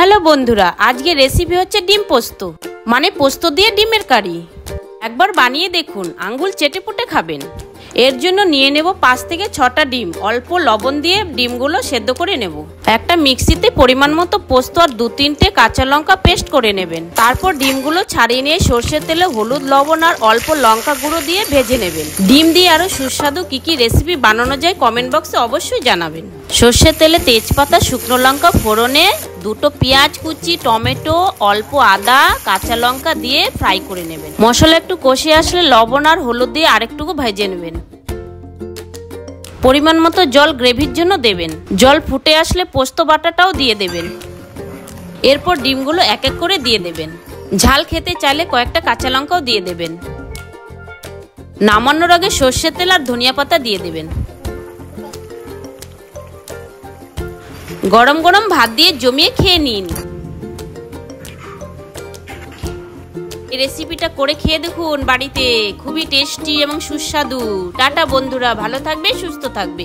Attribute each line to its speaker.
Speaker 1: Hello বন্ধুরা, আজকে recipe হচ্ছে ডিম পোস্ত, মানে পোস্ত দিয়ে ডিমের কারি। একবার বানিয়ে দেখুন, আঙ্গুল চেটে পুটে খাবেন। এর জন্য নিয়ে নেব 5 থেকে 6টা ডিম। অল্প লবণ দিয়ে ডিমগুলো সেদ্ধ করে নেব। একটা মিক্সিতে পরিমাণ মতো পোস্ত আর 2-3টে কাঁচা লঙ্কা পেস্ট করে নেবেন। তারপর ডিমগুলো ছাড়িয়ে নিয়ে সর্ষের তেলে হলুদ, লবণ আর অল্প লঙ্কা গুঁড়ো দিয়ে ভেজে নেবেন। ডিম দিয়ে আরো সুস্বাদু কি রেসিপি বানানো যায় কমেন্ট বক্সে অবশ্যই জানাবেন। সর্ষের তেলে তেজপাতা, শুকনো লঙ্কা ফোড়নে 2টো পেঁয়াজ কুচি, টমেটো, অল্প আদা, কাঁচা লঙ্কা দিয়ে ফ্রাই করে নেবেন। মশলা একটু কষে আসলে লবণ আর হলুদ দিয়ে আরেকটুকু ভেজে নেবেন। পরিমাণ মতো জল গ্রেভির জন্য দেবেন। জল ফুটে আসলে পোস্ত বাটাটাও দিয়ে দেবেন। এরপর ডিমগুলো এক এক করে দিয়ে দেবেন। ঝাল খেতে চাইলে কয়েকটা কাঁচা লঙ্কাও দিয়ে দেবেন। নামানোর আগে সর্ষের তেল আর ধনিয়া পাতা দিয়ে দেবেন। গরম গরম ভাত দিয়ে জমিয়ে খেয়ে নিন। এই রেসিপিটা করে খেয়ে দেখুন বাড়িতে, খুবই টেস্টি এবং সুস্বাদু। টাটা বন্ধুরা, ভালো থাকবে, সুস্থ থাকবে।